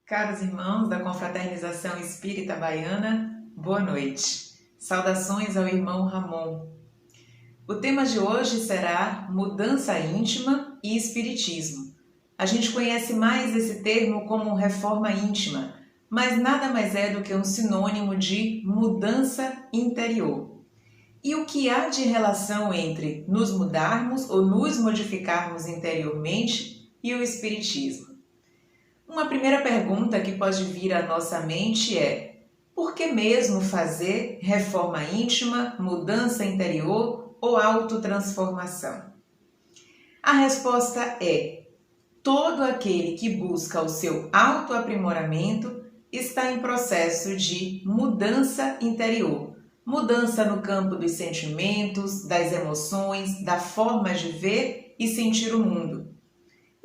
Caros irmãos da Confraternização Espírita Baiana, boa noite. Saudações ao irmão Ramon. O tema de hoje será mudança íntima e espiritismo. A gente conhece mais esse termo como reforma íntima, mas nada mais é do que um sinônimo de mudança interior. E o que há de relação entre nos mudarmos ou nos modificarmos interiormente e o espiritismo? Uma primeira pergunta que pode vir à nossa mente é: por que mesmo fazer reforma íntima, mudança interior ou autotransformação? A resposta é: todo aquele que busca o seu autoaprimoramento está em processo de mudança interior. Mudança no campo dos sentimentos, das emoções, da forma de ver e sentir o mundo.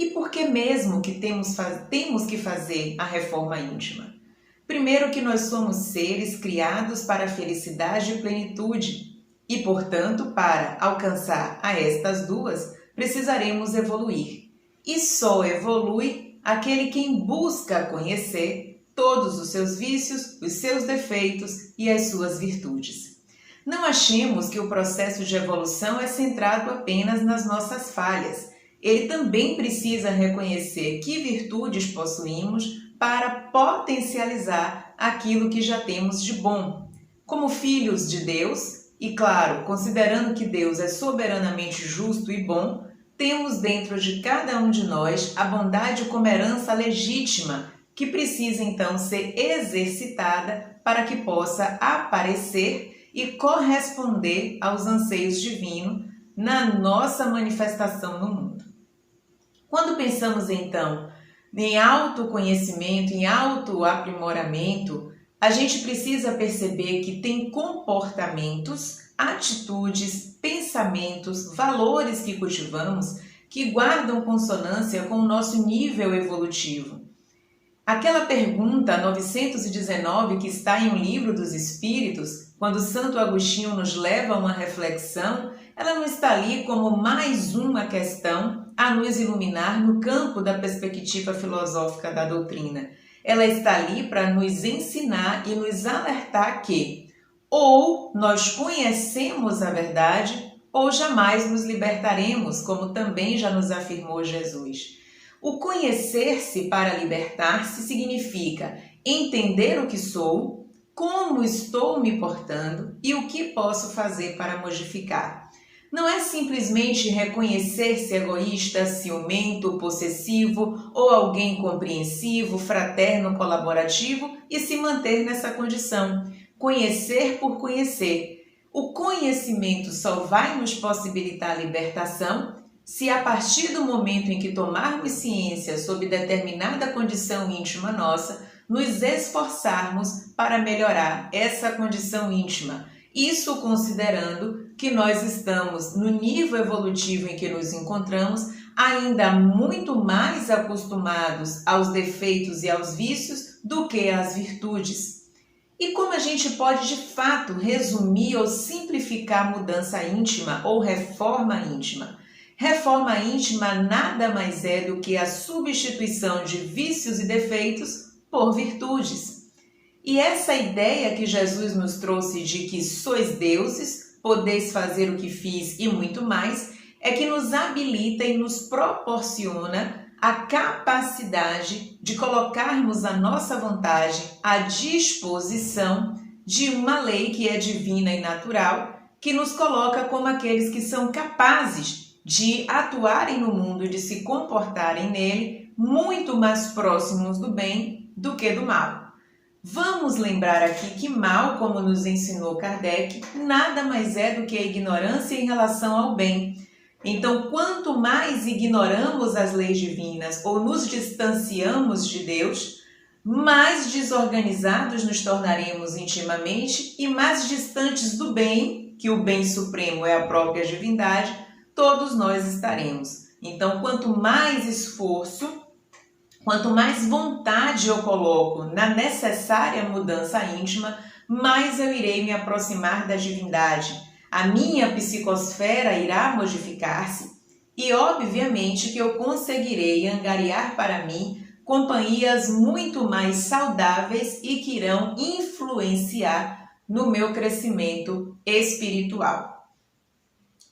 E por que mesmo que temos que fazer a reforma íntima? Primeiro que nós somos seres criados para a felicidade e plenitude e, portanto, para alcançar a estas duas, precisaremos evoluir. E só evolui aquele quem busca conhecer todos os seus vícios, os seus defeitos e as suas virtudes. Não achemos que o processo de evolução é centrado apenas nas nossas falhas. Ele também precisa reconhecer que virtudes possuímos para potencializar aquilo que já temos de bom. Como filhos de Deus, e claro, considerando que Deus é soberanamente justo e bom, temos dentro de cada um de nós a bondade como herança legítima, que precisa então ser exercitada para que possa aparecer e corresponder aos anseios divinos na nossa manifestação no mundo. Quando pensamos então em autoconhecimento, em autoaprimoramento, a gente precisa perceber que tem comportamentos, atitudes, pensamentos, valores que cultivamos que guardam consonância com o nosso nível evolutivo. Aquela pergunta 919 que está em O Livro dos Espíritos, quando Santo Agostinho nos leva a uma reflexão, ela não está ali como mais uma questão a nos iluminar no campo da perspectiva filosófica da doutrina. Ela está ali para nos ensinar e nos alertar que ou nós conhecemos a verdade ou jamais nos libertaremos, como também já nos afirmou Jesus. O conhecer-se para libertar-se significa entender o que sou, como estou me portando e o que posso fazer para modificar. Não é simplesmente reconhecer-se egoísta, ciumento, possessivo ou alguém compreensivo, fraterno, colaborativo e se manter nessa condição. Conhecer por conhecer. O conhecimento só vai nos possibilitar a libertação se a partir do momento em que tomarmos ciência sobre determinada condição íntima nossa, nos esforçarmos para melhorar essa condição íntima. Isso considerando que nós estamos no nível evolutivo em que nos encontramos, ainda muito mais acostumados aos defeitos e aos vícios do que às virtudes. E como a gente pode de fato resumir ou simplificar a mudança íntima ou reforma íntima? Reforma íntima nada mais é do que a substituição de vícios e defeitos por virtudes. E essa ideia que Jesus nos trouxe de que sois deuses, podeis fazer o que fiz e muito mais, é que nos habilita e nos proporciona a capacidade de colocarmos a nossa vontade à disposição de uma lei que é divina e natural, que nos coloca como aqueles que são capazes de atuarem no mundo e de se comportarem nele muito mais próximos do bem do que do mal. Vamos lembrar aqui que mal, como nos ensinou Kardec, nada mais é do que a ignorância em relação ao bem. Então, quanto mais ignoramos as leis divinas ou nos distanciamos de Deus, mais desorganizados nos tornaremos intimamente e mais distantes do bem, que o bem supremo é a própria divindade, todos nós estaremos. Então, quanto mais esforço, quanto mais vontade eu coloco na necessária mudança íntima, mais eu irei me aproximar da divindade. A minha psicosfera irá modificar-se e, obviamente, que eu conseguirei angariar para mim companhias muito mais saudáveis e que irão influenciar no meu crescimento espiritual.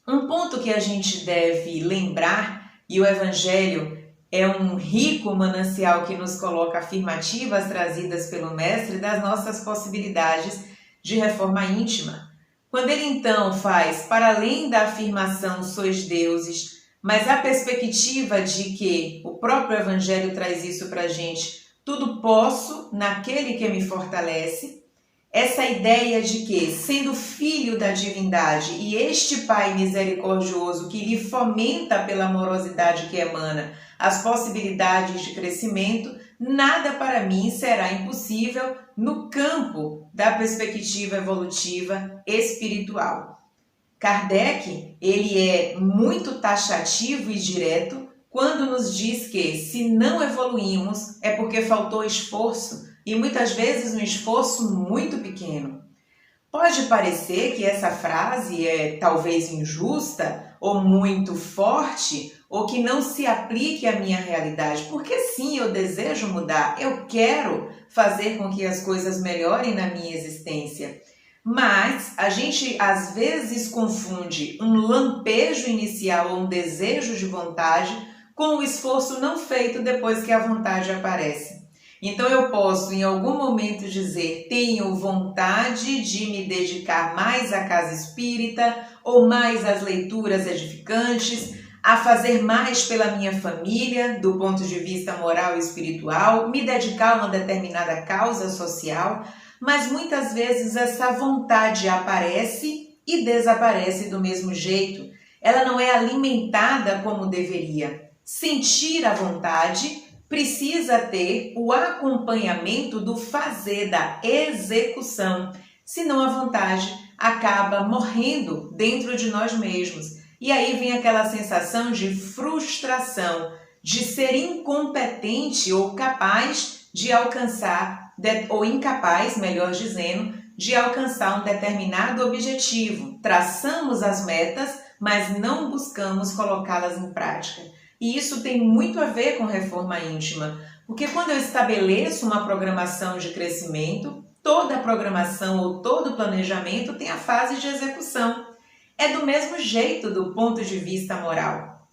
Um ponto que a gente deve lembrar, e o Evangelho é um rico manancial que nos coloca afirmativas trazidas pelo Mestre das nossas possibilidades de reforma íntima. Quando ele então faz, para além da afirmação sois deuses, mas a perspectiva de que o próprio Evangelho traz isso para a gente, tudo posso naquele que me fortalece, essa ideia de que, sendo filho da divindade e este Pai misericordioso que lhe fomenta pela amorosidade que emana as possibilidades de crescimento, nada para mim será impossível no campo da perspectiva evolutiva espiritual. Kardec, ele é muito taxativo e direto quando nos diz que, se não evoluímos, é porque faltou esforço, e muitas vezes um esforço muito pequeno. Pode parecer que essa frase é talvez injusta, ou muito forte, ou que não se aplique à minha realidade, porque sim, eu desejo mudar, eu quero fazer com que as coisas melhorem na minha existência. Mas a gente às vezes confunde um lampejo inicial ou um desejo de vontade com o esforço não feito depois que a vontade aparece. Então eu posso em algum momento dizer, tenho vontade de me dedicar mais à casa espírita ou mais às leituras edificantes, a fazer mais pela minha família, do ponto de vista moral e espiritual, me dedicar a uma determinada causa social, mas muitas vezes essa vontade aparece e desaparece do mesmo jeito. Ela não é alimentada como deveria. Sentir a vontade precisa ter o acompanhamento do fazer, da execução, senão a vontade acaba morrendo dentro de nós mesmos. E aí vem aquela sensação de frustração, de ser incompetente ou capaz de alcançar, ou incapaz, melhor dizendo, de alcançar um determinado objetivo. Traçamos as metas, mas não buscamos colocá-las em prática. E isso tem muito a ver com reforma íntima, porque quando eu estabeleço uma programação de crescimento, toda programação ou todo planejamento tem a fase de execução. É do mesmo jeito do ponto de vista moral.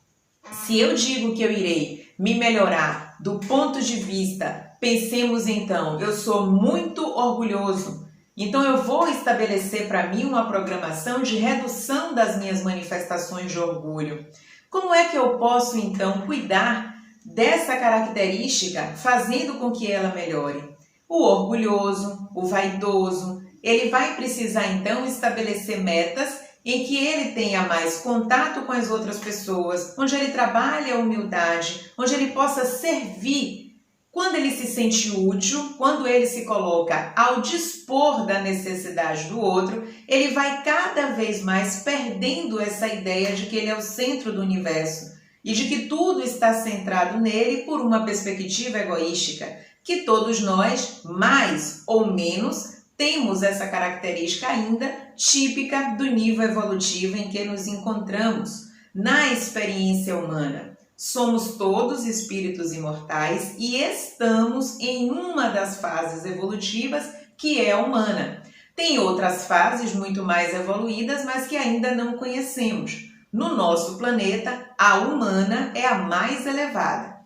Se eu digo que eu irei me melhorar do ponto de vista, pensemos então, eu sou muito orgulhoso, então eu vou estabelecer para mim uma programação de redução das minhas manifestações de orgulho. Como é que eu posso, então, cuidar dessa característica, fazendo com que ela melhore? O orgulhoso, o vaidoso, ele vai precisar, então, estabelecer metas em que ele tenha mais contato com as outras pessoas, onde ele trabalhe a humildade, onde ele possa servir. Quando ele se sente útil, quando ele se coloca ao dispor da necessidade do outro, ele vai cada vez mais perdendo essa ideia de que ele é o centro do universo e de que tudo está centrado nele por uma perspectiva egoística, que todos nós, mais ou menos, temos essa característica ainda típica do nível evolutivo em que nos encontramos na experiência humana. Somos todos espíritos imortais e estamos em uma das fases evolutivas que é a humana. Tem outras fases muito mais evoluídas, mas que ainda não conhecemos. No nosso planeta, a humana é a mais elevada.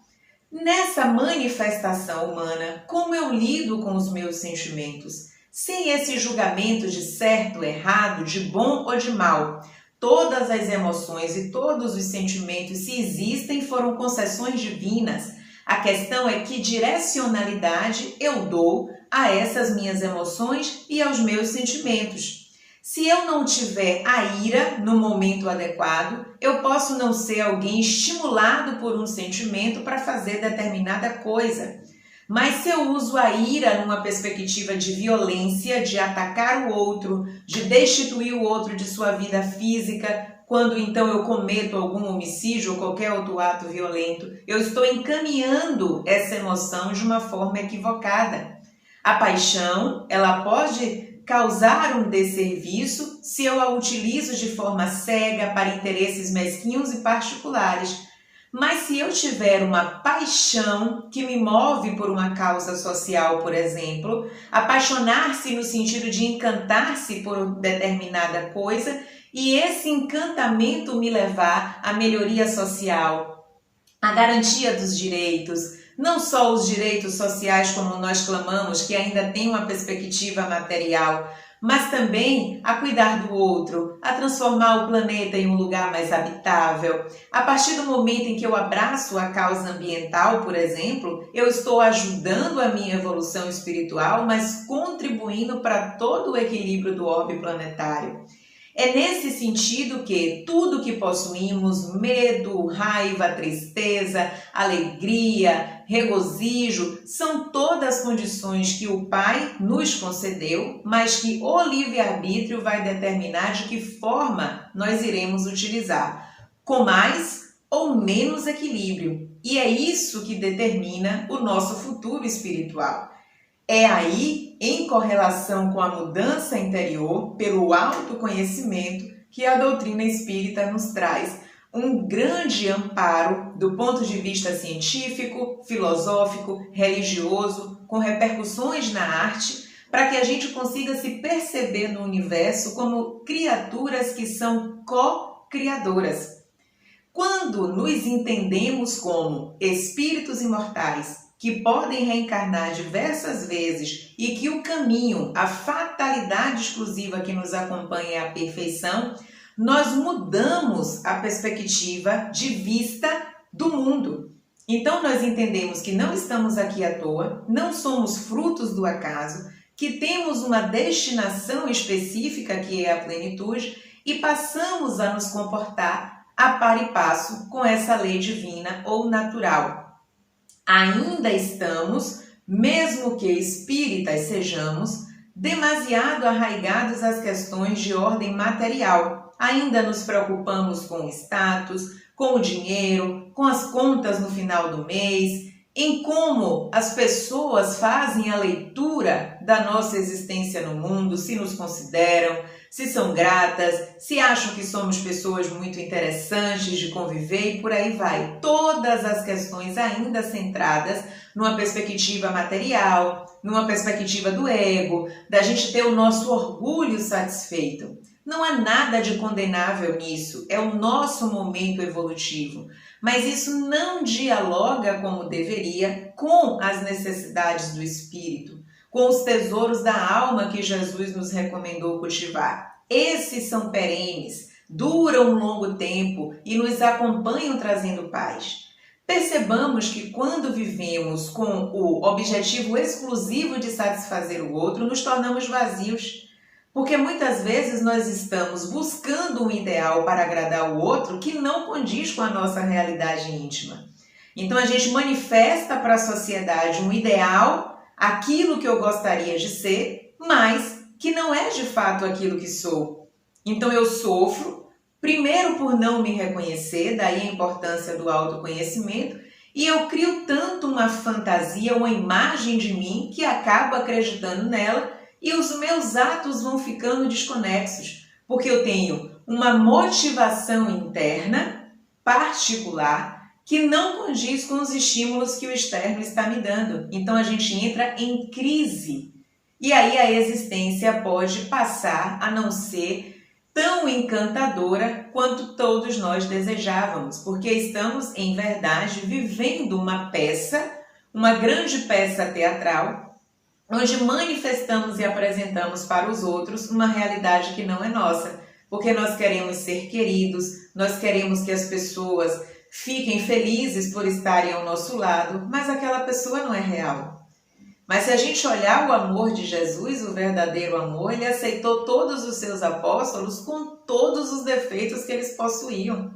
Nessa manifestação humana, como eu lido com os meus sentimentos? Sem esse julgamento de certo, errado, de bom ou de mal. Todas as emoções e todos os sentimentos, se existem, foram concessões divinas. A questão é que direcionalidade eu dou a essas minhas emoções e aos meus sentimentos. Se eu não tiver a ira no momento adequado, eu posso não ser alguém estimulado por um sentimento para fazer determinada coisa. Mas se eu uso a ira numa perspectiva de violência, de atacar o outro, de destituir o outro de sua vida física, quando então eu cometo algum homicídio ou qualquer outro ato violento, eu estou encaminhando essa emoção de uma forma equivocada. A paixão, ela pode causar um desserviço se eu a utilizo de forma cega para interesses mesquinhos e particulares. Mas se eu tiver uma paixão que me move por uma causa social, por exemplo, apaixonar-se no sentido de encantar-se por determinada coisa e esse encantamento me levar à melhoria social, à garantia dos direitos, não só os direitos sociais como nós clamamos, que ainda tem uma perspectiva material, mas também a cuidar do outro, a transformar o planeta em um lugar mais habitável. A partir do momento em que eu abraço a causa ambiental, por exemplo, eu estou ajudando a minha evolução espiritual, mas contribuindo para todo o equilíbrio do orbe planetário. É nesse sentido que tudo que possuímos, medo, raiva, tristeza, alegria, regozijo, são todas condições que o Pai nos concedeu, mas que o livre-arbítrio vai determinar de que forma nós iremos utilizar, com mais ou menos equilíbrio. E é isso que determina o nosso futuro espiritual. É aí, em correlação com a mudança interior, pelo autoconhecimento, que a doutrina espírita nos traz um grande amparo do ponto de vista científico, filosófico, religioso, com repercussões na arte, para que a gente consiga se perceber no universo como criaturas que são co-criadoras. Quando nos entendemos como espíritos imortais, que podem reencarnar diversas vezes e que o caminho, a fatalidade exclusiva que nos acompanha é a perfeição, nós mudamos a perspectiva de vista do mundo. Então nós entendemos que não estamos aqui à toa, não somos frutos do acaso, que temos uma destinação específica que é a plenitude e passamos a nos comportar a par e passo com essa lei divina ou natural. Ainda estamos, mesmo que espíritas sejamos, demasiado arraigados às questões de ordem material. Ainda nos preocupamos com o status, com o dinheiro, com as contas no final do mês, em como as pessoas fazem a leitura da nossa existência no mundo, se nos consideram, se são gratas, se acham que somos pessoas muito interessantes de conviver e por aí vai. Todas as questões ainda centradas numa perspectiva material, numa perspectiva do ego, da gente ter o nosso orgulho satisfeito. Não há nada de condenável nisso, é o nosso momento evolutivo. Mas isso não dialoga como deveria com as necessidades do espírito, com os tesouros da alma que Jesus nos recomendou cultivar. Esses são perenes, duram um longo tempo e nos acompanham trazendo paz. Percebamos que quando vivemos com o objetivo exclusivo de satisfazer o outro, nos tornamos vazios. Porque muitas vezes nós estamos buscando um ideal para agradar o outro que não condiz com a nossa realidade íntima. Então a gente manifesta para a sociedade um ideal, aquilo que eu gostaria de ser, mas que não é de fato aquilo que sou. Então eu sofro, primeiro por não me reconhecer, daí a importância do autoconhecimento, e eu crio tanto uma fantasia, uma imagem de mim que acabo acreditando nela, e os meus atos vão ficando desconexos, porque eu tenho uma motivação interna particular que não condiz com os estímulos que o externo está me dando. Então a gente entra em crise. E aí a existência pode passar a não ser tão encantadora quanto todos nós desejávamos, porque estamos, em verdade, vivendo uma peça, uma grande peça teatral, onde manifestamos e apresentamos para os outros uma realidade que não é nossa, porque nós queremos ser queridos, nós queremos que as pessoas fiquem felizes por estarem ao nosso lado, mas aquela pessoa não é real. Mas se a gente olhar o amor de Jesus, o verdadeiro amor, ele aceitou todos os seus apóstolos com todos os defeitos que eles possuíam.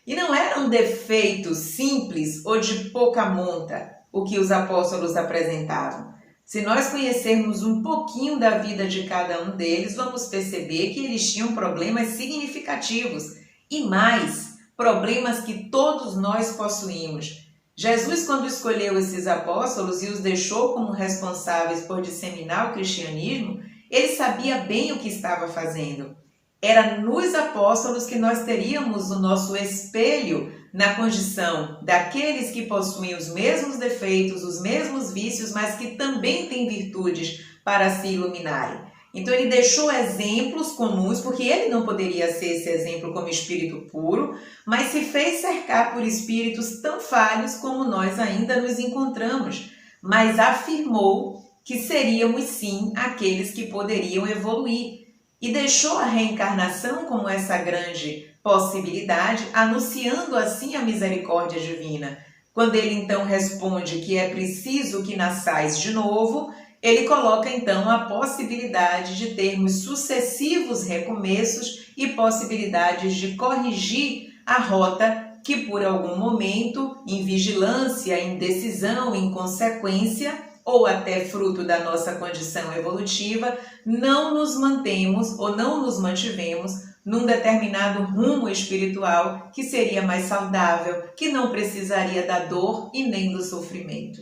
E não eram defeitos simples ou de pouca monta o que os apóstolos apresentavam. Se nós conhecermos um pouquinho da vida de cada um deles, vamos perceber que eles tinham problemas significativos e mais, problemas que todos nós possuímos. Jesus, quando escolheu esses apóstolos e os deixou como responsáveis por disseminar o cristianismo, ele sabia bem o que estava fazendo. Era nos apóstolos que nós teríamos o nosso espelho na condição daqueles que possuem os mesmos defeitos, os mesmos vícios, mas que também têm virtudes para se iluminarem. Então ele deixou exemplos comuns, porque ele não poderia ser esse exemplo como espírito puro, mas se fez cercar por espíritos tão falhos como nós ainda nos encontramos, mas afirmou que seríamos sim aqueles que poderiam evoluir e deixou a reencarnação como essa grande possibilidade, anunciando assim a misericórdia divina. Quando ele então responde que é preciso que nasçais de novo, ele coloca então a possibilidade de termos sucessivos recomeços e possibilidades de corrigir a rota que por algum momento, em vigilância, em decisão, em consequência, ou até fruto da nossa condição evolutiva, não nos mantemos ou não nos mantivemos num determinado rumo espiritual que seria mais saudável, que não precisaria da dor e nem do sofrimento.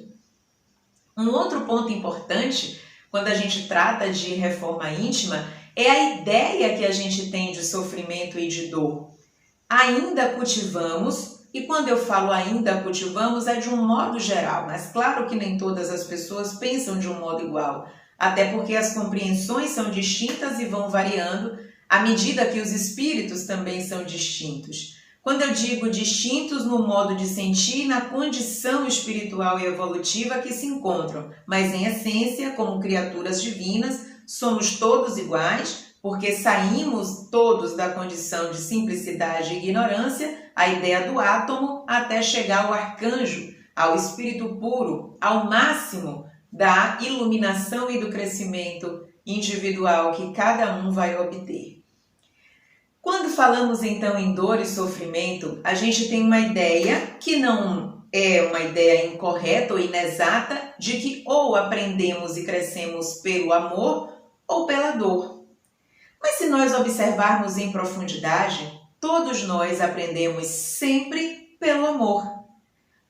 Um outro ponto importante, quando a gente trata de reforma íntima, é a ideia que a gente tem de sofrimento e de dor. Ainda cultivamos, e quando eu falo ainda cultivamos, é de um modo geral, mas claro que nem todas as pessoas pensam de um modo igual, até porque as compreensões são distintas e vão variando à medida que os espíritos também são distintos. Quando eu digo distintos no modo de sentir, na condição espiritual e evolutiva que se encontram, mas em essência, como criaturas divinas, somos todos iguais, porque saímos todos da condição de simplicidade e ignorância, a ideia do átomo, até chegar ao arcanjo, ao espírito puro, ao máximo da iluminação e do crescimento individual que cada um vai obter. Quando falamos então em dor e sofrimento, a gente tem uma ideia que não é uma ideia incorreta ou inexata de que ou aprendemos e crescemos pelo amor ou pela dor. Mas se nós observarmos em profundidade, todos nós aprendemos sempre pelo amor.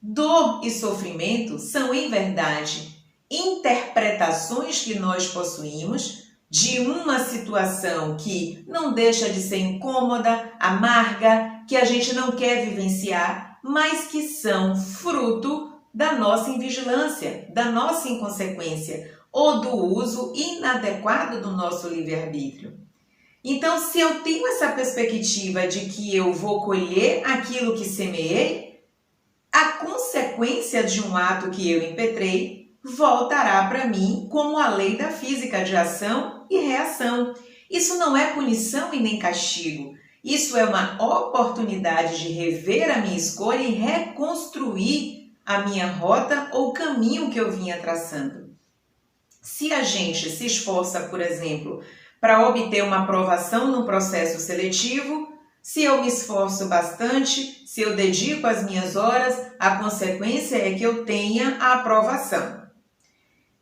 Dor e sofrimento são, em verdade, interpretações que nós possuímos de uma situação que não deixa de ser incômoda, amarga, que a gente não quer vivenciar, mas que são fruto da nossa invigilância, da nossa inconsequência ou do uso inadequado do nosso livre-arbítrio. Então, se eu tenho essa perspectiva de que eu vou colher aquilo que semeei, a consequência de um ato que eu impetrei voltará para mim como a lei da física de ação e reação. Isso não é punição e nem castigo. Isso é uma oportunidade de rever a minha escolha e reconstruir a minha rota ou caminho que eu vinha traçando. Se a gente se esforça, por exemplo, para obter uma aprovação no processo seletivo, se eu me esforço bastante, se eu dedico as minhas horas, a consequência é que eu tenha a aprovação.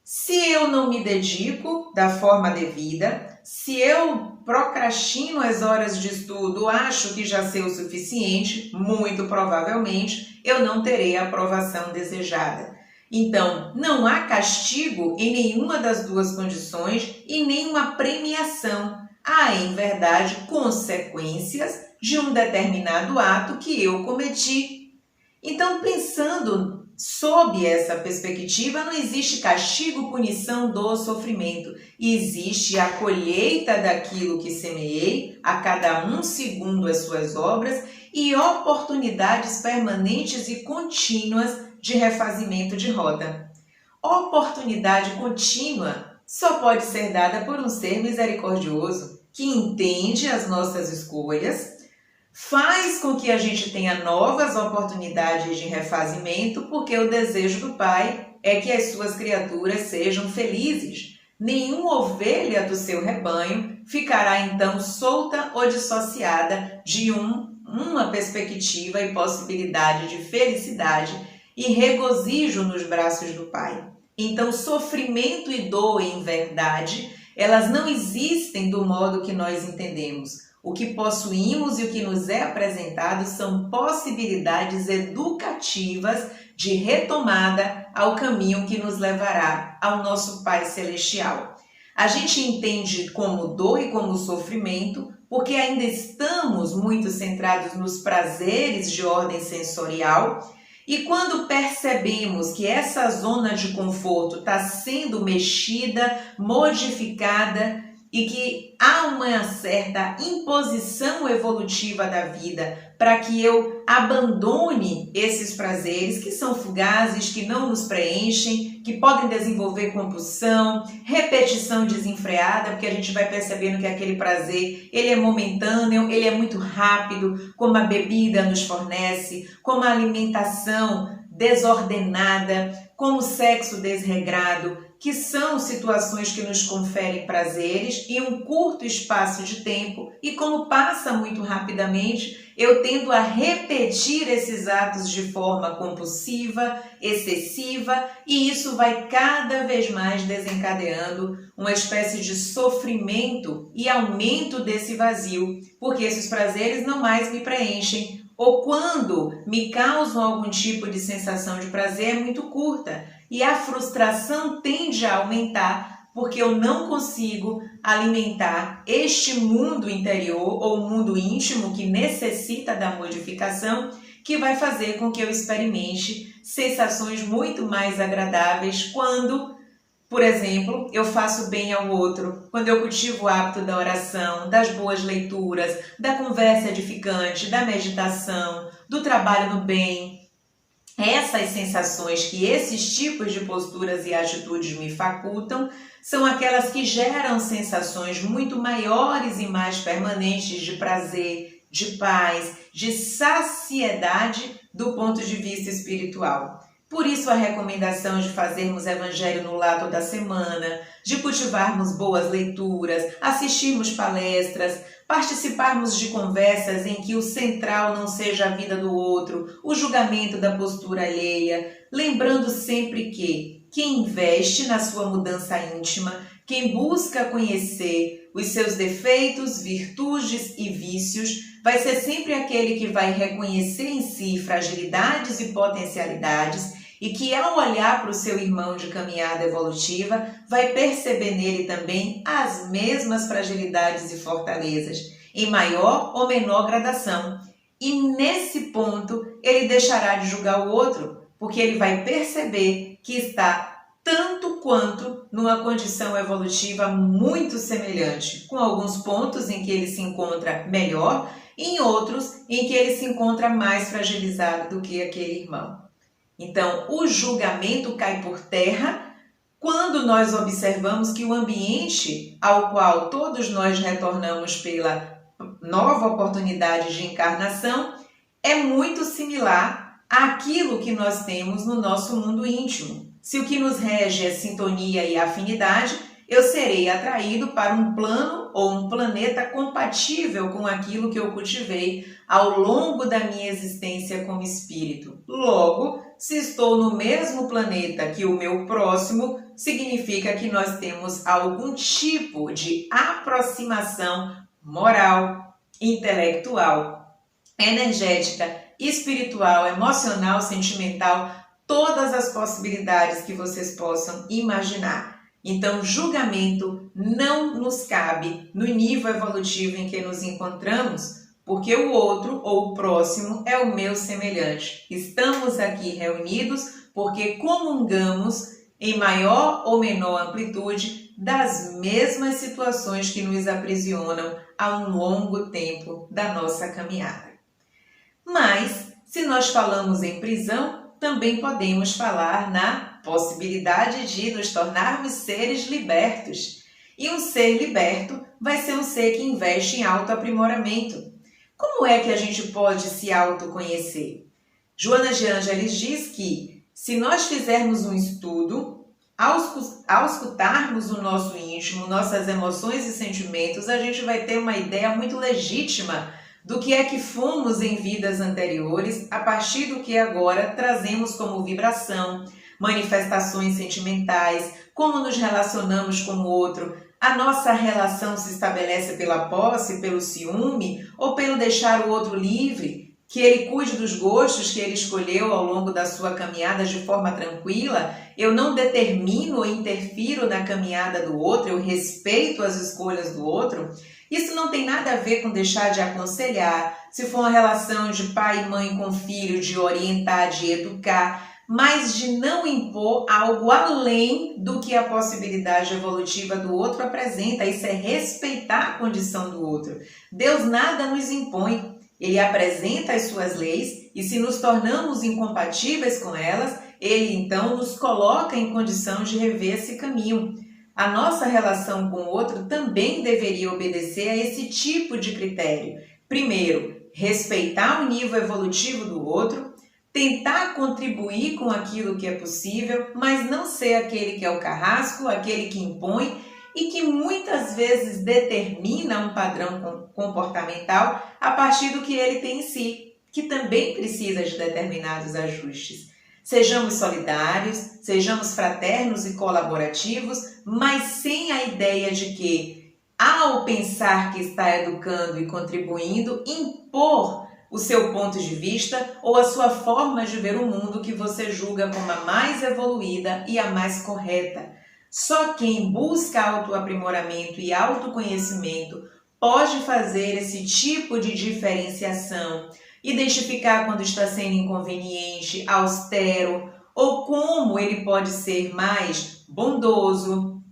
Se eu não me dedico da forma devida, se eu procrastino as horas de estudo, acho que já sei o suficiente, muito provavelmente eu não terei a aprovação desejada. Então, não há castigo em nenhuma das duas condições e nenhuma premiação. Há, em verdade, consequências de um determinado ato que eu cometi. Então, pensando sob essa perspectiva, não existe castigo, punição, dor, sofrimento. Existe a colheita daquilo que semeei, a cada um segundo as suas obras, e oportunidades permanentes e contínuas de refazimento de rota. Oportunidade contínua só pode ser dada por um ser misericordioso, que entende as nossas escolhas, faz com que a gente tenha novas oportunidades de refazimento, porque o desejo do Pai é que as suas criaturas sejam felizes. Nenhuma ovelha do seu rebanho ficará então solta ou dissociada de uma perspectiva e possibilidade de felicidade e regozijo nos braços do Pai. Então, sofrimento e dor, em verdade, elas não existem do modo que nós entendemos. O que possuímos e o que nos é apresentado são possibilidades educativas de retomada ao caminho que nos levará ao nosso Pai Celestial. A gente entende como dor e como sofrimento porque ainda estamos muito centrados nos prazeres de ordem sensorial. E quando percebemos que essa zona de conforto está sendo mexida, modificada e que há uma certa imposição evolutiva da vida para que eu abandone esses prazeres que são fugazes, que não nos preenchem, que podem desenvolver compulsão, repetição desenfreada, porque a gente vai percebendo que aquele prazer ele é momentâneo, ele é muito rápido, como a bebida nos fornece, como a alimentação desordenada, como o sexo desregrado, que são situações que nos conferem prazeres em um curto espaço de tempo e como passa muito rapidamente, eu tendo a repetir esses atos de forma compulsiva, excessiva, e isso vai cada vez mais desencadeando uma espécie de sofrimento e aumento desse vazio, porque esses prazeres não mais me preenchem, ou quando me causam algum tipo de sensação de prazer é muito curta, e a frustração tende a aumentar porque eu não consigo alimentar este mundo interior ou mundo íntimo que necessita da modificação, que vai fazer com que eu experimente sensações muito mais agradáveis quando, por exemplo, eu faço bem ao outro, quando eu cultivo o hábito da oração, das boas leituras, da conversa edificante, da meditação, do trabalho no bem. Essas sensações que esses tipos de posturas e atitudes me facultam são aquelas que geram sensações muito maiores e mais permanentes de prazer, de paz, de saciedade do ponto de vista espiritual. Por isso a recomendação de fazermos evangelho no lar toda semana, de cultivarmos boas leituras, assistirmos palestras, participarmos de conversas em que o central não seja a vida do outro, o julgamento da postura alheia, lembrando sempre que quem investe na sua mudança íntima, quem busca conhecer os seus defeitos, virtudes e vícios, vai ser sempre aquele que vai reconhecer em si fragilidades e potencialidades e que, ao olhar para o seu irmão de caminhada evolutiva, vai perceber nele também as mesmas fragilidades e fortalezas, em maior ou menor gradação. E nesse ponto, ele deixará de julgar o outro, porque ele vai perceber que está tanto quanto numa condição evolutiva muito semelhante, com alguns pontos em que ele se encontra melhor e em outros em que ele se encontra mais fragilizado do que aquele irmão. Então, o julgamento cai por terra quando nós observamos que o ambiente ao qual todos nós retornamos pela nova oportunidade de encarnação é muito similar àquilo que nós temos no nosso mundo íntimo. Se o que nos rege é sintonia e afinidade, eu serei atraído para um plano ou um planeta compatível com aquilo que eu cultivei ao longo da minha existência como espírito. Logo, se estou no mesmo planeta que o meu próximo, significa que nós temos algum tipo de aproximação moral, intelectual, energética, espiritual, emocional, sentimental, todas as possibilidades que vocês possam imaginar. Então, julgamento não nos cabe no nível evolutivo em que nos encontramos, porque o outro ou o próximo é o meu semelhante. Estamos aqui reunidos porque comungamos em maior ou menor amplitude das mesmas situações que nos aprisionam há um longo tempo da nossa caminhada. Mas, se nós falamos em prisão, também podemos falar na possibilidade de nos tornarmos seres libertos. E um ser liberto vai ser um ser que investe em autoaprimoramento. Como é que a gente pode se autoconhecer? Joana de Ângeles diz que, se nós fizermos um estudo, ao escutarmos o nosso íntimo, nossas emoções e sentimentos, a gente vai ter uma ideia muito legítima do que é que fomos em vidas anteriores, a partir do que agora trazemos como vibração, manifestações sentimentais, como nos relacionamos com o outro. A nossa relação se estabelece pela posse, pelo ciúme ou pelo deixar o outro livre? que ele cuide dos gostos que ele escolheu ao longo da sua caminhada de forma tranquila, eu não determino ou interfiro na caminhada do outro, eu respeito as escolhas do outro. Isso não tem nada a ver com deixar de aconselhar, se for uma relação de pai e mãe com filho, de orientar, de educar, mas de não impor algo além do que a possibilidade evolutiva do outro apresenta. Isso é respeitar a condição do outro. Deus nada nos impõe. Ele apresenta as suas leis e se nos tornamos incompatíveis com elas, ele então nos coloca em condição de rever esse caminho. A nossa relação com o outro também deveria obedecer a esse tipo de critério. Primeiro, respeitar o nível evolutivo do outro, tentar contribuir com aquilo que é possível, mas não ser aquele que é o carrasco, aquele que impõe e que muitas vezes determina um padrão comportamental a partir do que ele tem em si, que também precisa de determinados ajustes. Sejamos solidários, sejamos fraternos e colaborativos, mas sem a ideia de que, ao pensar que está educando e contribuindo, impor o seu ponto de vista ou a sua forma de ver o mundo que você julga como a mais evoluída e a mais correta. Só quem busca autoaprimoramento e autoconhecimento pode fazer esse tipo de diferenciação, identificar quando está sendo inconveniente, austero, ou como ele pode ser mais bondoso.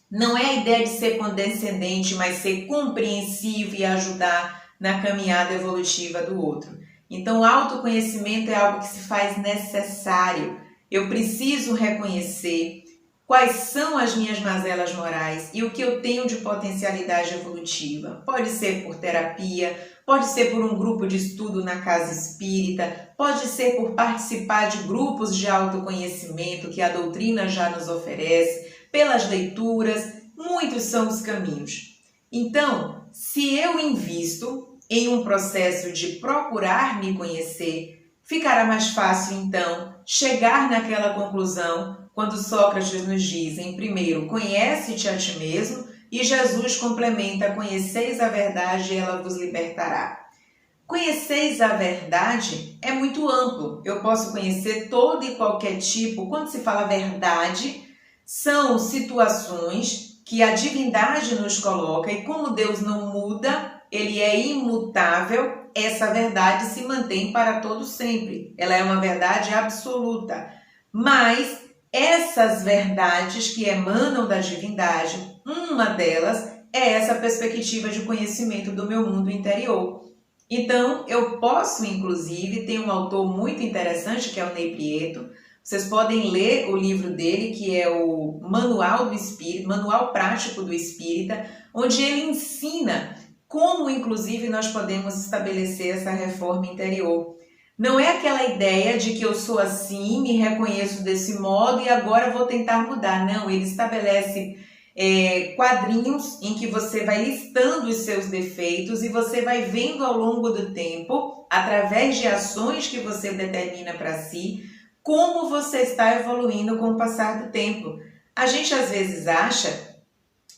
Não é a ideia de ser condescendente, mas ser compreensivo e ajudar na caminhada evolutiva do outro. Então, o autoconhecimento é algo que se faz necessário. Eu preciso reconhecer quais são as minhas mazelas morais e o que eu tenho de potencialidade evolutiva. Pode ser por terapia, pode ser por um grupo de estudo na casa espírita, pode ser por participar de grupos de autoconhecimento que a doutrina já nos oferece, pelas leituras, muitos são os caminhos. Então, se eu invisto em um processo de procurar me conhecer, ficará mais fácil, então, chegar naquela conclusão quando Sócrates nos diz, em primeiro, conhece-te a ti mesmo, e Jesus complementa, conheceis a verdade e ela vos libertará. Conheceis a verdade é muito amplo. Eu posso conhecer todo e qualquer tipo. Quando se fala verdade, são situações que a divindade nos coloca e como Deus não muda, ele é imutável, essa verdade se mantém para todo sempre. Ela é uma verdade absoluta. Mas essas verdades que emanam da divindade, uma delas é essa perspectiva de conhecimento do meu mundo interior. Então, eu posso, inclusive, tem um autor muito interessante que é o Ney Prieto. Vocês podem ler o livro dele, que é o Manual do Espírito, Manual Prático do Espírita, onde ele ensina como, inclusive, nós podemos estabelecer essa reforma interior. Não é aquela ideia de que eu sou assim, me reconheço desse modo e agora vou tentar mudar. Não, ele estabelece quadrinhos em que você vai listando os seus defeitos e você vai vendo ao longo do tempo, através de ações que você determina para si, como você está evoluindo com o passar do tempo. A gente às vezes acha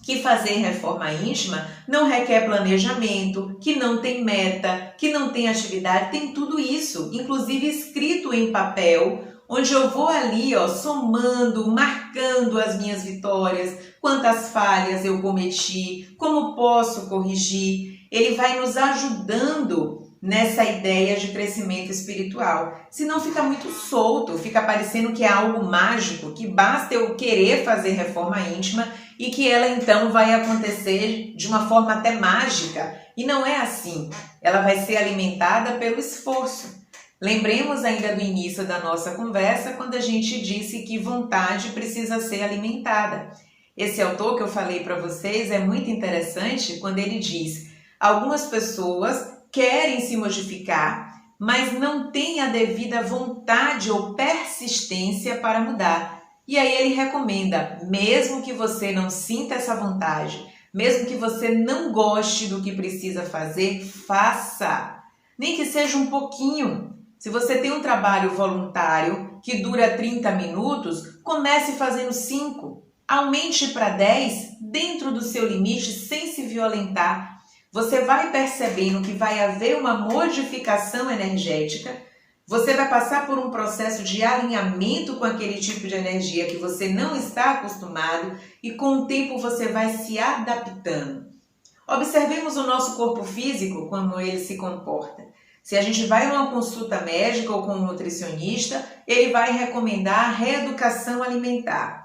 que fazer reforma íntima não requer planejamento, que não tem meta, que não tem atividade, tem tudo isso, inclusive escrito em papel, onde eu vou ali, somando, marcando as minhas vitórias, quantas falhas eu cometi, como posso corrigir. Ele vai nos ajudando nessa ideia de crescimento espiritual. Senão fica muito solto, fica parecendo que é algo mágico, que basta eu querer fazer reforma íntima e que ela então vai acontecer de uma forma até mágica. E não é assim. Ela vai ser alimentada pelo esforço. Lembremos ainda do início da nossa conversa, quando a gente disse que vontade precisa ser alimentada. Esse autor que eu falei para vocês é muito interessante quando ele diz: algumas pessoas querem se modificar, mas não têm a devida vontade ou persistência para mudar. E aí ele recomenda, mesmo que você não sinta essa vontade, mesmo que você não goste do que precisa fazer, faça. Nem que seja um pouquinho. Se você tem um trabalho voluntário que dura 30 minutos, comece fazendo 5. Aumente para 10 dentro do seu limite sem se violentar. você vai percebendo que vai haver uma modificação energética, você vai passar por um processo de alinhamento com aquele tipo de energia que você não está acostumado e com o tempo você vai se adaptando. Observemos o nosso corpo físico, como ele se comporta. Se a gente vai numa consulta médica ou com um nutricionista, ele vai recomendar a reeducação alimentar.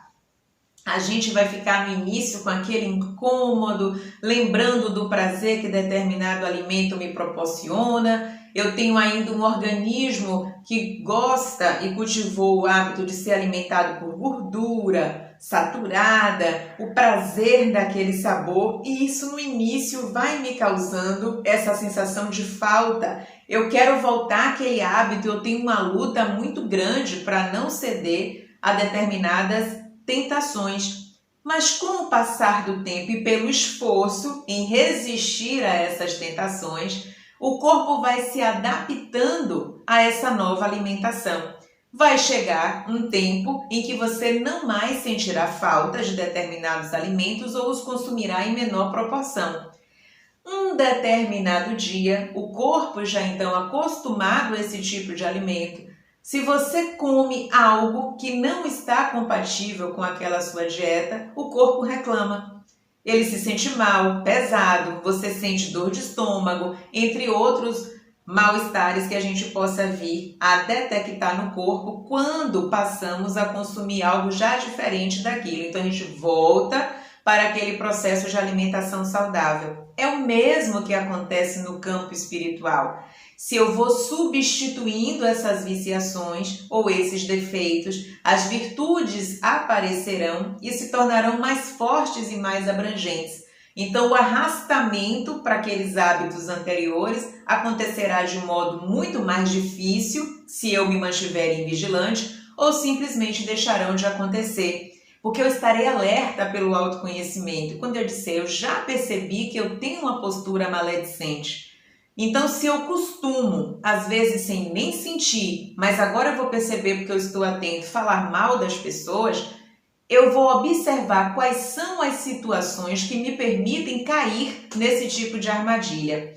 A gente vai ficar no início com aquele incômodo, lembrando do prazer que determinado alimento me proporciona. Eu tenho ainda um organismo que gosta e cultivou o hábito de ser alimentado por gordura saturada, o prazer daquele sabor, e isso no início vai me causando essa sensação de falta. Eu quero voltar àquele hábito, eu tenho uma luta muito grande para não ceder a determinadas tentações. Mas com o passar do tempo e pelo esforço em resistir a essas tentações, o corpo vai se adaptando a essa nova alimentação. Vai chegar um tempo em que você não mais sentirá falta de determinados alimentos ou os consumirá em menor proporção. Um determinado dia, o corpo já então acostumado a esse tipo de alimento, se você come algo que não está compatível com aquela sua dieta, o corpo reclama. Ele se sente mal, pesado, você sente dor de estômago, entre outros mal-estares que a gente possa vir a detectar no corpo quando passamos a consumir algo já diferente daquilo. Então a gente volta para aquele processo de alimentação saudável. É o mesmo que acontece no campo espiritual. Se eu vou substituindo essas viciações ou esses defeitos, as virtudes aparecerão e se tornarão mais fortes e mais abrangentes. Então, o arrastamento para aqueles hábitos anteriores acontecerá de um modo muito mais difícil se eu me mantiver invigilante ou simplesmente deixarão de acontecer. Porque eu estarei alerta pelo autoconhecimento. Quando eu disser, eu já percebi que eu tenho uma postura maledicente. Então, se eu costumo, às vezes sem nem sentir, mas agora eu vou perceber porque eu estou atento, falar mal das pessoas, eu vou observar quais são as situações que me permitem cair nesse tipo de armadilha.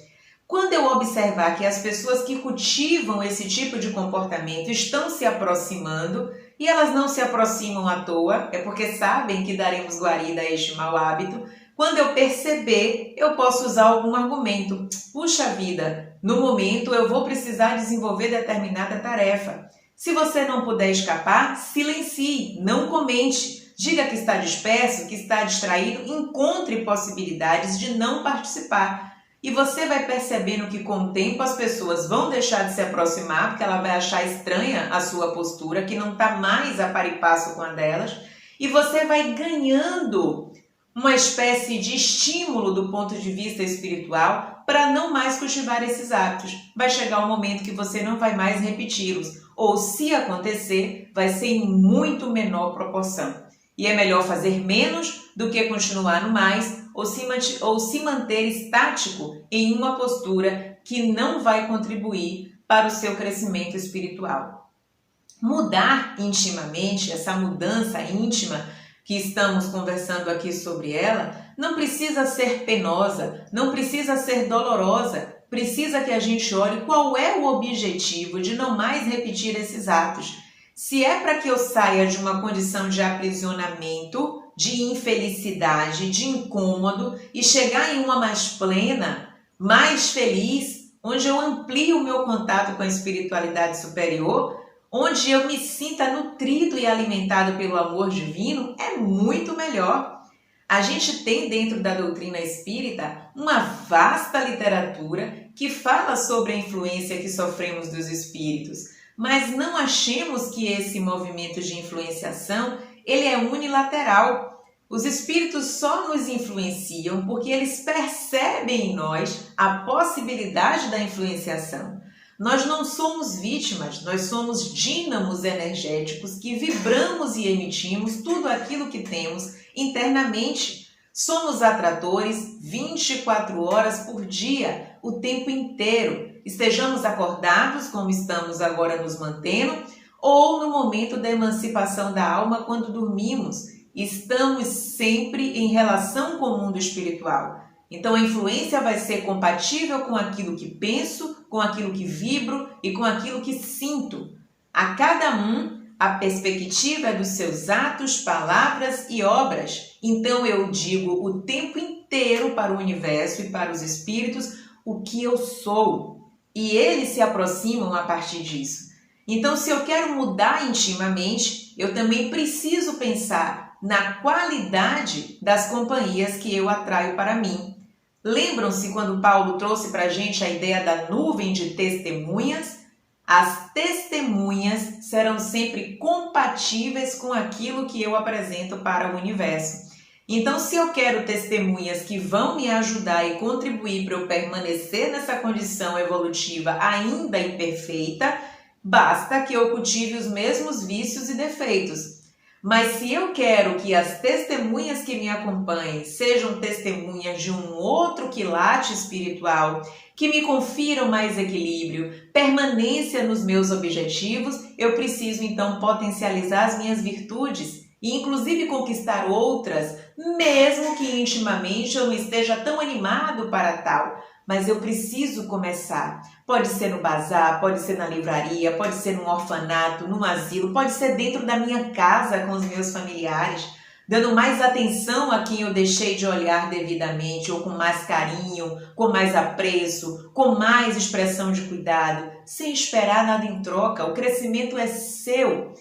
Quando eu observar que as pessoas que cultivam esse tipo de comportamento estão se aproximando, e elas não se aproximam à toa, é porque sabem que daremos guarida a este mau hábito. Quando eu perceber, eu posso usar algum argumento. Puxa vida, no momento eu vou precisar desenvolver determinada tarefa. Se você não puder escapar, silencie, não comente. Diga que está disperso, que está distraído, encontre possibilidades de não participar. E você vai percebendo que com o tempo as pessoas vão deixar de se aproximar, porque ela vai achar estranha a sua postura, que não está mais a par e passo com a delas, e você vai ganhando uma espécie de estímulo do ponto de vista espiritual para não mais cultivar esses hábitos. Vai chegar um momento que você não vai mais repeti-los, ou se acontecer, vai ser em muito menor proporção. E é melhor fazer menos do que continuar no mais ou se manter estático em uma postura que não vai contribuir para o seu crescimento espiritual. Mudar intimamente, essa mudança íntima que estamos conversando aqui sobre ela, não precisa ser penosa, não precisa ser dolorosa, precisa que a gente olhe qual é o objetivo de não mais repetir esses atos. Se é para que eu saia de uma condição de aprisionamento, de infelicidade, de incômodo e chegar em uma mais plena, mais feliz, onde eu amplio o meu contato com a espiritualidade superior, onde eu me sinta nutrido e alimentado pelo amor divino, é muito melhor. A gente tem dentro da doutrina espírita uma vasta literatura que fala sobre a influência que sofremos dos espíritos, mas não achemos que esse movimento de influenciação ele é unilateral. Os espíritos só nos influenciam porque eles percebem em nós a possibilidade da influenciação. Nós não somos vítimas, nós somos dínamos energéticos que vibramos e emitimos tudo aquilo que temos internamente. Somos atratores 24 horas por dia, o tempo inteiro. Estejamos acordados, como estamos agora nos mantendo, ou no momento da emancipação da alma, quando dormimos. Estamos sempre em relação com o mundo espiritual. Então a influência vai ser compatível com aquilo que penso, com aquilo que vibro e com aquilo que sinto. A cada um, a perspectiva é dos seus atos, palavras e obras. Então eu digo o tempo inteiro para o universo e para os espíritos o que eu sou. E eles se aproximam a partir disso. Então, se eu quero mudar intimamente, eu também preciso pensar na qualidade das companhias que eu atraio para mim. Lembram-se quando Paulo trouxe para a gente a ideia da nuvem de testemunhas? As testemunhas serão sempre compatíveis com aquilo que eu apresento para o universo. Então, se eu quero testemunhas que vão me ajudar e contribuir para eu permanecer nessa condição evolutiva ainda imperfeita, basta que eu cultive os mesmos vícios e defeitos. Mas se eu quero que as testemunhas que me acompanhem sejam testemunhas de um outro quilate espiritual, que me confiram mais equilíbrio, permanência nos meus objetivos, eu preciso então potencializar as minhas virtudes e inclusive conquistar outras, mesmo que intimamente eu não esteja tão animado para tal. Mas eu preciso começar. Pode ser no bazar, pode ser na livraria, pode ser num orfanato, num asilo, pode ser dentro da minha casa com os meus familiares, dando mais atenção a quem eu deixei de olhar devidamente, ou com mais carinho, com mais apreço, com mais expressão de cuidado, sem esperar nada em troca. O crescimento é seu.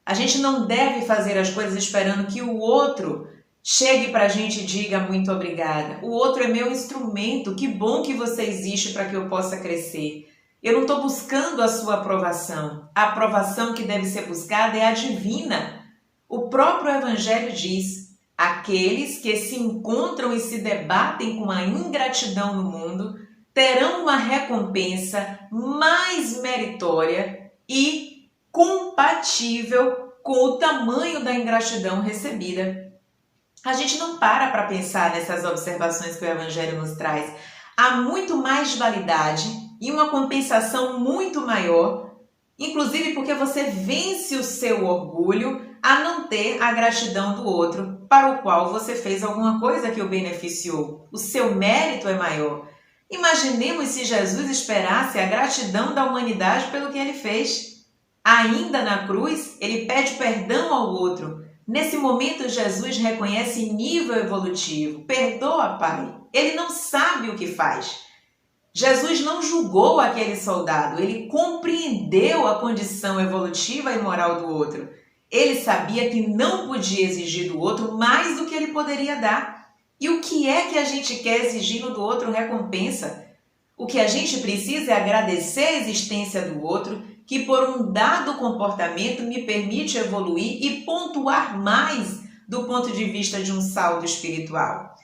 A gente não deve fazer as coisas esperando que o outro chegue para a gente e diga muito obrigada. O outro é meu instrumento. Que bom que você existe para que eu possa crescer. Eu não estou buscando a sua aprovação. A aprovação que deve ser buscada é a divina. O próprio Evangelho diz: aqueles que se encontram e se debatem com a ingratidão no mundo terão uma recompensa mais meritória e compatível com o tamanho da ingratidão recebida. A gente não para pensar nessas observações que o Evangelho nos traz. Há muito mais validade e uma compensação muito maior, inclusive porque você vence o seu orgulho a não ter a gratidão do outro para o qual você fez alguma coisa que o beneficiou. O seu mérito é maior. Imaginemos se Jesus esperasse a gratidão da humanidade pelo que ele fez. Ainda na cruz, ele pede perdão ao outro. Nesse momento, Jesus reconhece nível evolutivo. Perdoa, Pai. Ele não sabe o que faz. Jesus não julgou aquele soldado. Ele compreendeu a condição evolutiva e moral do outro. Ele sabia que não podia exigir do outro mais do que ele poderia dar. E o que é que a gente quer exigindo do outro recompensa? O que a gente precisa é agradecer a existência do outro, que por um dado comportamento me permite evoluir e pontuar mais do ponto de vista de um saldo espiritual.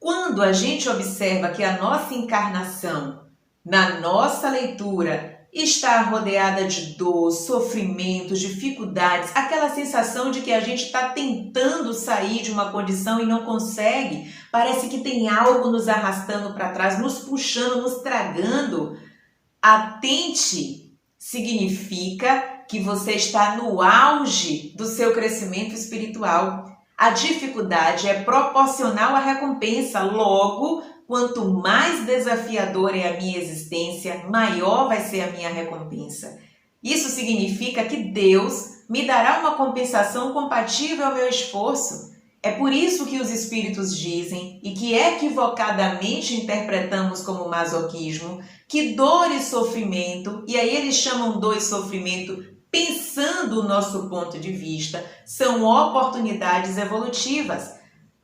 Quando a gente observa que a nossa encarnação, na nossa leitura, está rodeada de dor, sofrimentos, dificuldades, aquela sensação de que a gente está tentando sair de uma condição e não consegue, parece que tem algo nos arrastando para trás, nos puxando, nos tragando, atente. Significa que você está no auge do seu crescimento espiritual. A dificuldade é proporcional à recompensa. Logo, quanto mais desafiadora é a minha existência, maior vai ser a minha recompensa. Isso significa que Deus me dará uma compensação compatível ao meu esforço. É por isso que os espíritos dizem, e que equivocadamente interpretamos como masoquismo, que dor e sofrimento, e aí eles chamam dor e sofrimento pensando o nosso ponto de vista, são oportunidades evolutivas.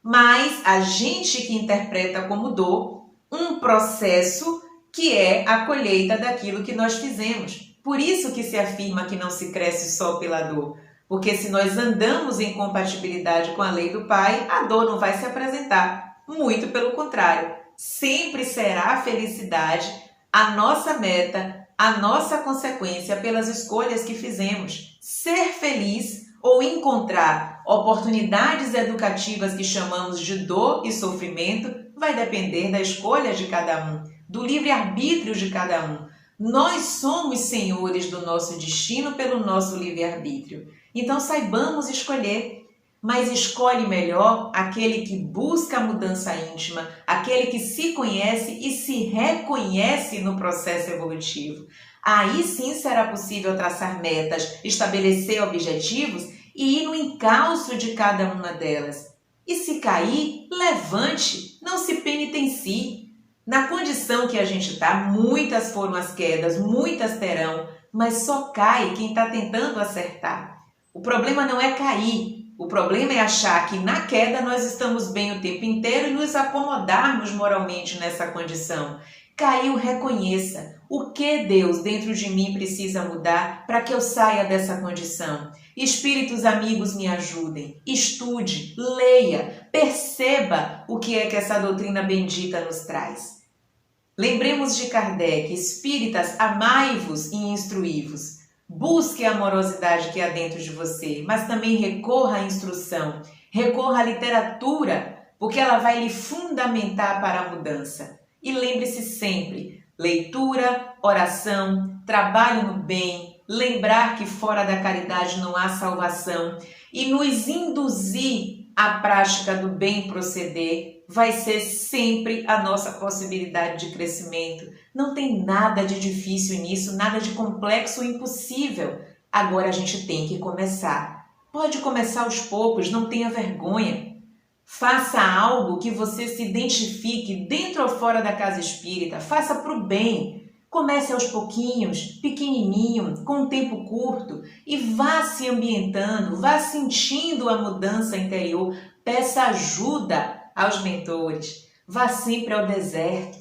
Mas a gente que interpreta como dor um processo que é a colheita daquilo que nós fizemos. Por isso que se afirma que não se cresce só pela dor. Porque se nós andamos em compatibilidade com a lei do Pai, a dor não vai se apresentar. Muito pelo contrário, sempre será a felicidade a nossa meta, a nossa consequência pelas escolhas que fizemos. Ser feliz ou encontrar oportunidades educativas que chamamos de dor e sofrimento vai depender da escolha de cada um, do livre-arbítrio de cada um. Nós somos senhores do nosso destino pelo nosso livre-arbítrio. Então saibamos escolher. mas escolhe melhor aquele que busca a mudança íntima, aquele que se conhece e se reconhece no processo evolutivo. Aí sim será possível traçar metas, estabelecer objetivos e ir no encalço de cada uma delas. E se cair, levante, não se penitencie. Na condição que a gente está, muitas foram as quedas, muitas terão, mas só cai quem está tentando acertar. O problema não é cair, o problema é achar que na queda nós estamos bem o tempo inteiro e nos acomodarmos moralmente nessa condição. Caiu, reconheça. O que Deus dentro de mim precisa mudar para que eu saia dessa condição? Espíritos amigos me ajudem. Estude, leia, perceba o que é que essa doutrina bendita nos traz. Lembremos de Kardec, espíritas, amai-vos e instruí-vos. Busque a amorosidade que há dentro de você, mas também recorra à instrução, recorra à literatura, porque ela vai lhe fundamentar para a mudança. E lembre-se sempre, leitura, oração, trabalho no bem, lembrar que fora da caridade não há salvação e nos induzir à prática do bem proceder vai ser sempre a nossa possibilidade de crescimento. Não tem nada de difícil nisso, nada de complexo ou impossível. Agora a gente tem que começar. Pode começar aos poucos, não tenha vergonha. Faça algo que você se identifique dentro ou fora da casa espírita. Faça para o bem. Comece aos pouquinhos, pequenininho, com um tempo curto e vá se ambientando, vá sentindo a mudança interior. Peça ajuda aos mentores. Vá sempre ao deserto.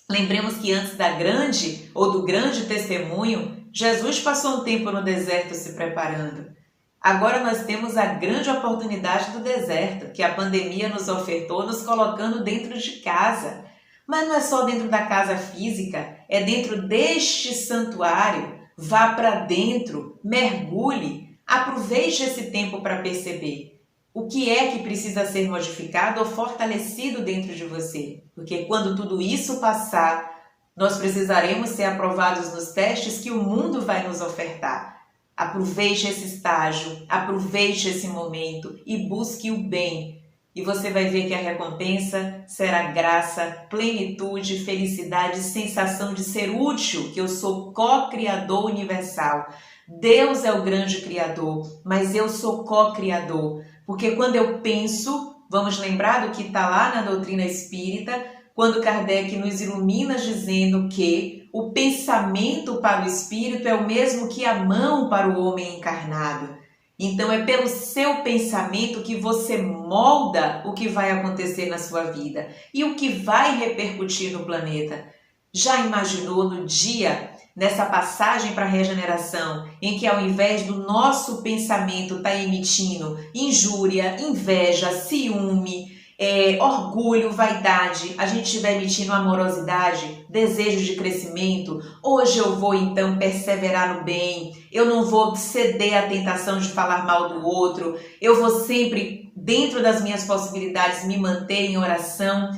Lembremos que antes da grande ou do grande testemunho, Jesus passou um tempo no deserto se preparando. Agora nós temos a grande oportunidade do deserto, que a pandemia nos ofertou, nos colocando dentro de casa. Mas não é só dentro da casa física, é dentro deste santuário. Vá para dentro, mergulhe, aproveite esse tempo para perceber o que é que precisa ser modificado ou fortalecido dentro de você. Porque quando tudo isso passar, nós precisaremos ser aprovados nos testes que o mundo vai nos ofertar. Aproveite esse estágio, aproveite esse momento e busque o bem. E você vai ver que a recompensa será graça, plenitude, felicidade, sensação de ser útil, que eu sou co-criador universal. Deus é o grande criador, mas eu sou co-criador. Porque quando eu penso, vamos lembrar do que está lá na doutrina espírita, quando Kardec nos ilumina dizendo que o pensamento para o espírito é o mesmo que a mão para o homem encarnado. Então é pelo seu pensamento que você molda o que vai acontecer na sua vida e o que vai repercutir no planeta. Já imaginou no dia, nessa passagem para a regeneração, em que ao invés do nosso pensamento estar emitindo injúria, inveja, ciúme, orgulho, vaidade, a gente estiver emitindo amorosidade, desejo de crescimento? Hoje eu vou então perseverar no bem, eu não vou ceder à tentação de falar mal do outro, eu vou sempre, dentro das minhas possibilidades, me manter em oração.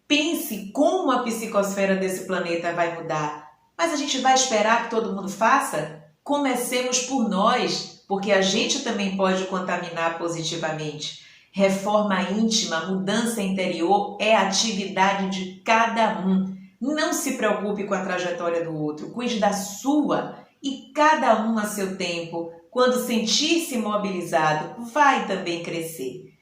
Pense como a psicosfera desse planeta vai mudar. Mas a gente vai esperar que todo mundo faça? Comecemos por nós, porque a gente também pode contaminar positivamente. Reforma íntima, mudança interior é a atividade de cada um. Não se preocupe com a trajetória do outro, cuide da sua e cada um a seu tempo. Quando sentir-se mobilizado, vai também crescer.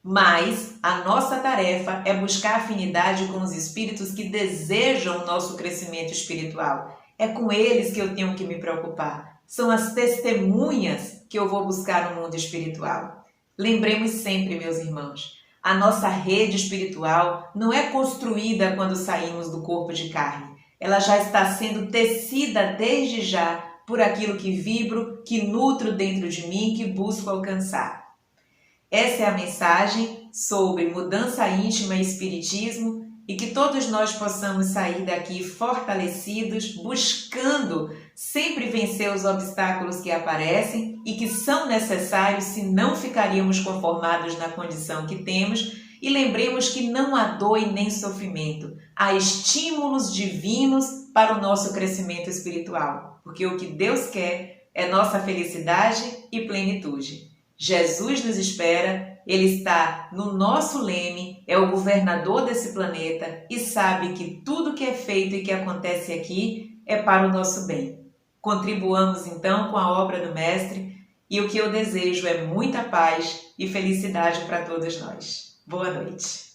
Mas a nossa tarefa é buscar afinidade com os espíritos que desejam o nosso crescimento espiritual. É com eles que eu tenho que me preocupar. São as testemunhas que eu vou buscar no mundo espiritual. Lembremos sempre, meus irmãos, a nossa rede espiritual não é construída quando saímos do corpo de carne. Ela já está sendo tecida desde já por aquilo que vibro, que nutro dentro de mim, que busco alcançar. Essa é a mensagem sobre mudança íntima e espiritismo e que todos nós possamos sair daqui fortalecidos, buscando sempre vencer os obstáculos que aparecem e que são necessários, se não ficaríamos conformados na condição que temos. E lembremos que não há dor e nem sofrimento, há estímulos divinos para o nosso crescimento espiritual, porque o que Deus quer é nossa felicidade e plenitude. Jesus nos espera, Ele está no nosso leme, é o governador desse planeta e sabe que tudo que é feito e que acontece aqui é para o nosso bem. Contribuamos então com a obra do Mestre e o que eu desejo é muita paz e felicidade para todos nós. Boa noite.